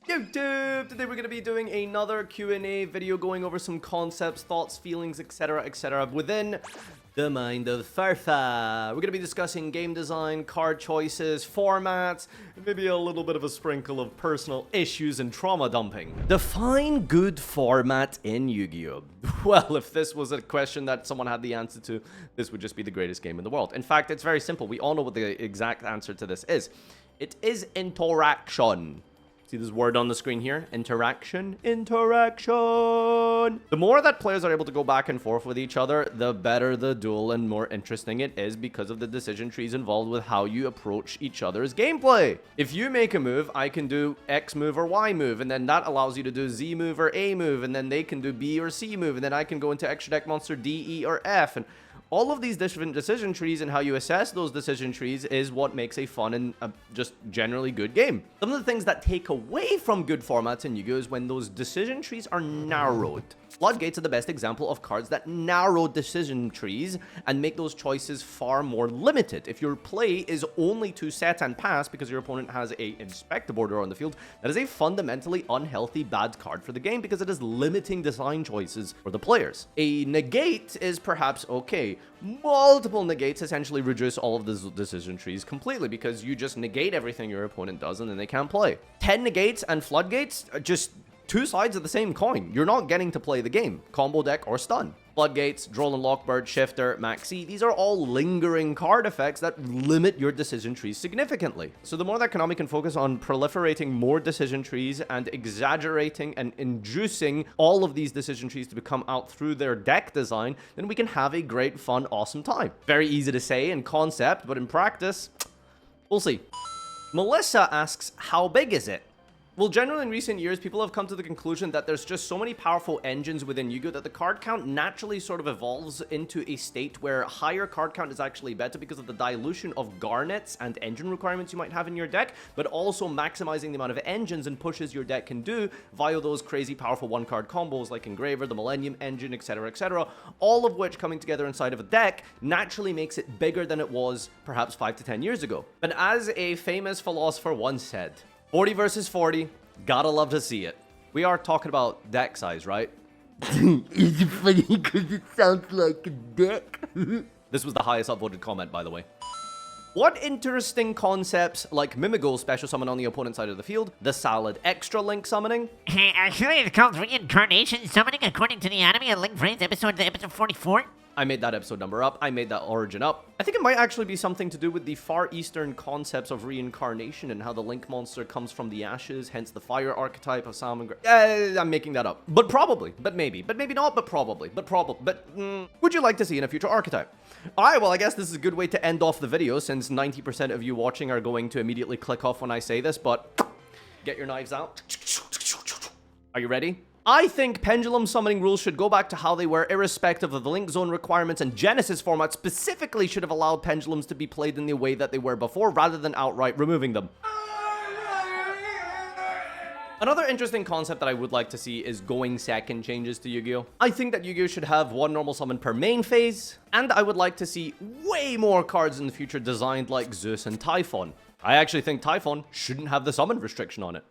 YouTube! Today we're going to be doing another Q&A video going over some concepts, thoughts, feelings, etc. within the mind of Farfa. We're going to be discussing game design, card choices, formats, and maybe a little bit of a sprinkle of personal issues and trauma dumping. Define good format in Yu-Gi-Oh! Well, if this was a question that someone had the answer to, this would just be the greatest game in the world. In fact, it's very simple. We all know what the exact answer to this is. It is interaction. See this word on the screen here? Interaction. The more that players are able to go back and forth with each other, the better the duel and more interesting it is because of the decision trees involved with how you approach each other's gameplay. If you make a move, I can do X move or Y move, and then that allows you to do Z move or A move, and then they can do B or C move, and then I can go into extra deck monster D, E, or F, and all of these different decision trees and how you assess those decision trees is what makes a fun and just generally good game. Some of the things that take away from good formats in Yu-Gi-Oh! Is when those decision trees are narrowed. Floodgates are the best example of cards that narrow decision trees and make those choices far more limited. If your play is only to set and pass because your opponent has a inspect order on the field, that is a fundamentally unhealthy bad card for the game because it is limiting design choices for the players. A negate is perhaps okay. Multiple negates essentially reduce all of the decision trees completely because you just negate everything your opponent does and then they can't play. 10 negates and floodgates are just two sides of the same coin. You're not getting to play the game. Combo deck or stun. Floodgates, Droll and Lockbird, Shifter, Maxi, these are all lingering card effects that limit your decision trees significantly. So the more that Konami can focus on proliferating more decision trees and exaggerating and inducing all of these decision trees to become out through their deck design, then we can have a great, fun, awesome time. Very easy to say in concept, but in practice, we'll see. Melissa asks, how big is it? Well, generally in recent years, people have come to the conclusion that there's just so many powerful engines within Yu-Gi-Oh! That the card count naturally sort of evolves into a state where higher card count is actually better because of the dilution of garnets and engine requirements you might have in your deck, but also maximizing the amount of engines and pushes your deck can do via those crazy powerful one-card combos like Engraver, the Millennium Engine, etc, all of which coming together inside of a deck naturally makes it bigger than it was perhaps 5 to 10 years ago. But as a famous philosopher once said, 40 versus 40, gotta love to see it. We are talking about deck size, right? Is it funny because it sounds like a deck? This was the highest upvoted comment, by the way. What interesting concepts like Mimigo special summon on the opponent's side of the field, the Salad extra link summoning? Actually, it's called reincarnation summoning according to the anime and Link Friends episode 44. I made that episode number up. I made that origin up. I think it might actually be something to do with the Far Eastern concepts of reincarnation and how the Link monster comes from the ashes, hence the fire archetype of Salmon. I'm making that up. But probably. But maybe. But maybe not. But probably. But probably. But would you like to see in a future archetype? Alright, well, I guess this is a good way to end off the video since 90% of you watching are going to immediately click off when I say this, but get your knives out. Are you ready? I think pendulum summoning rules should go back to how they were irrespective of the Link Zone requirements, and Genesis format specifically should have allowed pendulums to be played in the way that they were before rather than outright removing them. Another interesting concept that I would like to see is going second changes to Yu-Gi-Oh! I think that Yu-Gi-Oh! Should have one normal summon per main phase, and I would like to see way more cards in the future designed like Zeus and Typhon. I actually think Typhon shouldn't have the summon restriction on it.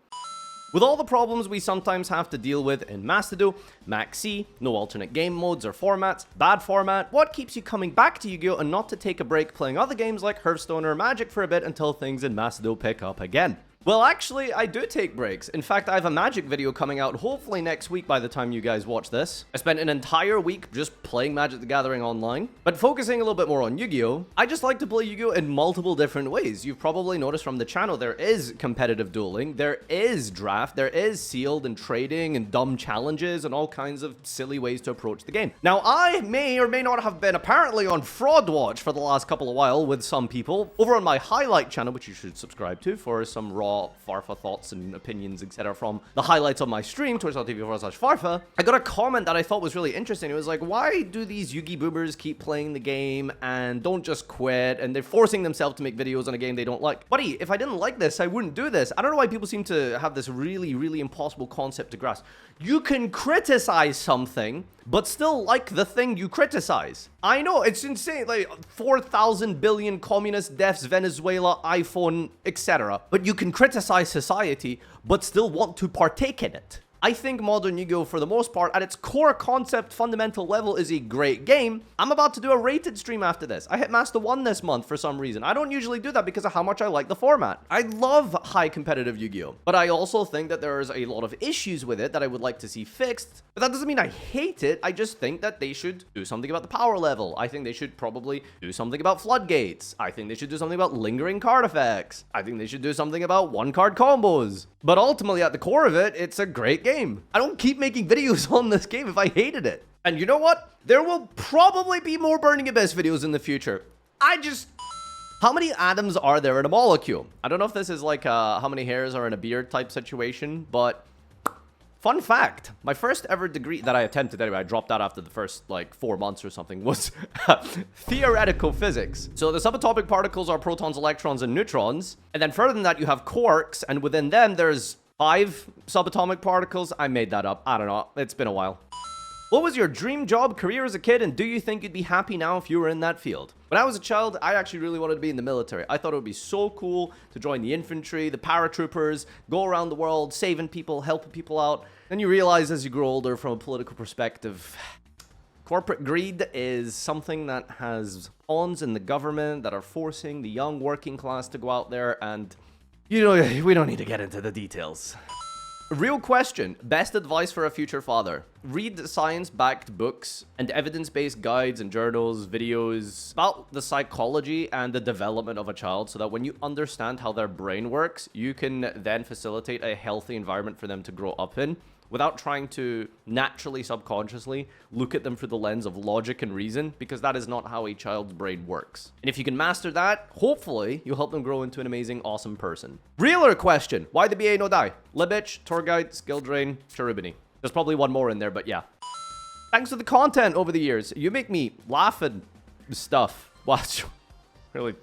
With all the problems we sometimes have to deal with in Master Duel, Maxi, no alternate game modes or formats, bad format, what keeps you coming back to Yu-Gi-Oh! And not to take a break playing other games like Hearthstone or Magic for a bit until things in Master Duel pick up again? Well, actually, I do take breaks. In fact, I have a Magic video coming out hopefully next week by the time you guys watch this. I spent an entire week just playing Magic the Gathering online, but focusing a little bit more on Yu-Gi-Oh! I just like to play Yu-Gi-Oh! In multiple different ways. You've probably noticed from the channel there is competitive dueling, there is draft, there is sealed and trading and dumb challenges and all kinds of silly ways to approach the game. Now, I may or may not have been apparently on Fraud Watch for the last couple of while with some people over on my highlight channel, which you should subscribe to for some raw Farfa thoughts and opinions, etc. from the highlights of my stream, twitch.tv/Farfa. I got a comment that I thought was really interesting. It was like, why do these Yugi boomers keep playing the game and don't just quit, and they're forcing themselves to make videos on a game they don't like? Buddy, if I didn't like this, I wouldn't do this. I don't know why people seem to have this really, really impossible concept to grasp. You can criticize something, but still like the thing you criticize. I know, it's insane, like 4,000 billion communist deaths, Venezuela, iPhone, etc. But you can criticize criticize society, but still want to partake in it. I think modern Yu-Gi-Oh! For the most part, at its core concept fundamental level, is a great game. I'm about to do a rated stream after this. I hit Master 1 this month for some reason. I don't usually do that because of how much I like the format. I love high competitive Yu-Gi-Oh! But I also think that there's a lot of issues with it that I would like to see fixed. But that doesn't mean I hate it. I just think that they should do something about the power level. I think they should probably do something about floodgates. I think they should do something about lingering card effects. I think they should do something about one-card combos. But ultimately, at the core of it, it's a great game. I don't keep making videos on this game if I hated it. And you know what? There will probably be more Burning Abyss videos in the future. How many atoms are there in a molecule? I don't know if this is like how many hairs are in a beard type situation, but fun fact, my first ever degree that I attempted anyway, I dropped out after the first like 4 months or something, was theoretical physics. So the subatomic particles are protons, electrons, and neutrons. And then further than that, you have quarks, and within them, there's 5 subatomic particles. I made that up. I don't know. It's been a while. What was your dream job, career as a kid, and do you think you'd be happy now if you were in that field? When I was a child, I actually really wanted to be in the military. I thought it would be so cool to join the infantry, the paratroopers, go around the world, saving people, helping people out. Then you realize as you grow older from a political perspective, corporate greed is something that has pawns in the government that are forcing the young working class to go out there, and you know, we don't need to get into the details. Real question. Best advice for a future father. Read science-backed books and evidence-based guides and journals, videos about the psychology and the development of a child so that when you understand how their brain works, you can then facilitate a healthy environment for them to grow up in without trying to naturally, subconsciously look at them through the lens of logic and reason, because that is not how a child's brain works. And if you can master that, hopefully, you'll help them grow into an amazing, awesome person. Realer question. Why the BA no die? Libich, Tour Guide, Skill Drain, Cherubini. There's probably one more in there, but yeah. Thanks for the content over the years. You make me laugh and stuff. Watch. Really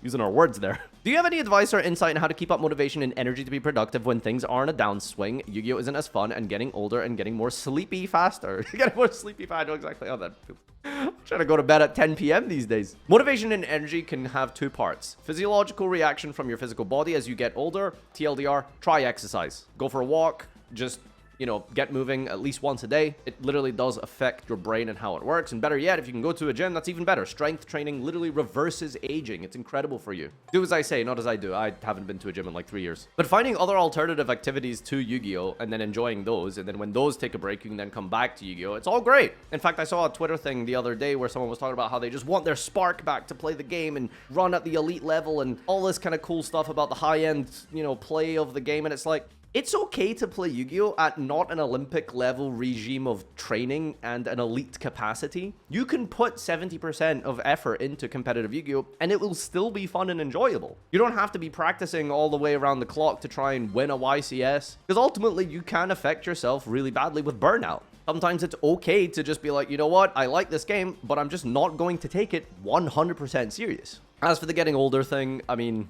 using our words there. Do you have any advice or insight on how to keep up motivation and energy to be productive when things are on a downswing? Yu-Gi-Oh! Isn't as fun and getting older and getting more sleepy faster. Getting more sleepy faster. I know exactly how that feels. I'm trying to go to bed at 10 p.m. these days. Motivation and energy can have 2 parts. Physiological reaction from your physical body as you get older. TLDR, try exercise. Go for a walk. Just, you know, get moving at least once a day. It literally does affect your brain and how it works. And better yet, if you can go to a gym, that's even better. Strength training literally reverses aging. It's incredible for you. Do as I say, not as I do. I haven't been to a gym in like 3 years. But finding other alternative activities to Yu-Gi-Oh! And then enjoying those, and then when those take a break, you can then come back to Yu-Gi-Oh! It's all great. In fact, I saw a Twitter thing the other day where someone was talking about how they just want their spark back to play the game and run at the elite level and all this kind of cool stuff about the high-end, you know, play of the game. And it's like, it's okay to play Yu-Gi-Oh! At not an Olympic level regime of training and an elite capacity. You can put 70% of effort into competitive Yu-Gi-Oh! And it will still be fun and enjoyable. You don't have to be practicing all the way around the clock to try and win a YCS, because ultimately you can affect yourself really badly with burnout. Sometimes it's okay to just be like, you know what, I like this game, but I'm just not going to take it 100% serious. As for the getting older thing, I mean,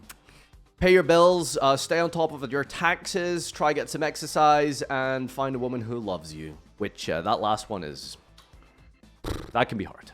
pay your bills, stay on top of your taxes, try get some exercise, and find a woman who loves you. Which, that last one is... that can be hard.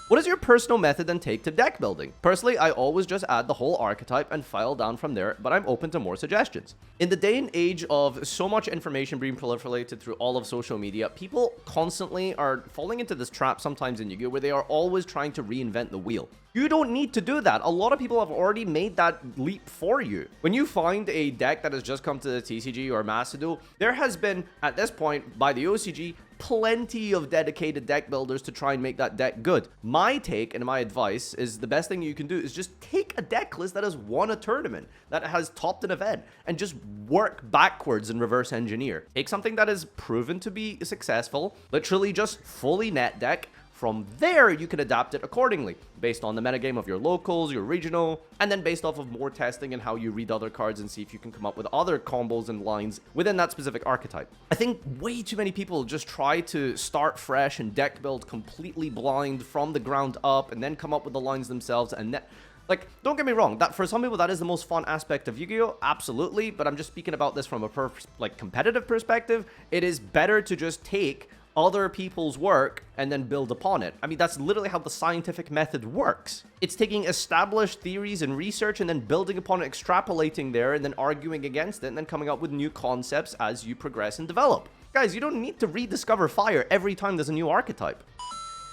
What is your personal method and take to deck building? Personally, I always just add the whole archetype and file down from there, but I'm open to more suggestions. In the day and age of so much information being proliferated through all of social media, people constantly are falling into this trap sometimes in Yu-Gi-Oh! Where they are always trying to reinvent the wheel. You don't need to do that. A lot of people have already made that leap for you. When you find a deck that has just come to the TCG or Master Duel, there has been, at this point, by the OCG, plenty of dedicated deck builders to try and make that deck good. My take and my advice is the best thing you can do is just take a deck list that has won a tournament, that has topped an event, and just work backwards and reverse engineer. Take something that is proven to be successful, literally just fully net deck. From there, you can adapt it accordingly, based on the metagame of your locals, your regional, and then based off of more testing and how you read other cards and see if you can come up with other combos and lines within that specific archetype. I think way too many people just try to start fresh and deck build completely blind from the ground up and then come up with the lines themselves and then... Like, don't get me wrong, that for some people that is the most fun aspect of Yu-Gi-Oh! Absolutely, but I'm just speaking about this from a competitive perspective. It is better to just take other people's work and then build upon it. I mean, that's literally how the scientific method works. It's taking established theories and research and then building upon it, extrapolating there, and then arguing against it, and then coming up with new concepts as you progress and develop. Guys, you don't need to rediscover fire every time there's a new archetype.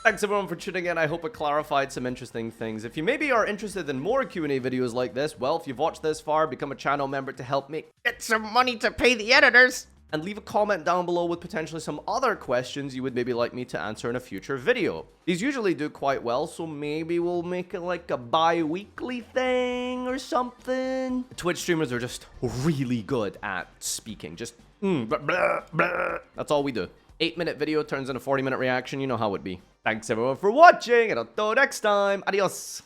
Thanks everyone for tuning in. I hope it clarified some interesting things. If you maybe are interested in more Q&A videos like this, well, if you've watched this far, become a channel member to help me get some money to pay the editors. And leave a comment down below with potentially some other questions you would maybe like me to answer in a future video. These usually do quite well, so maybe we'll make it like a bi-weekly thing or something. Twitch streamers are just really good at speaking. Just blah, blah, blah. That's all we do. 8-minute video turns into 40-minute reaction. You know how it be. Thanks everyone for watching, and until next time, adios.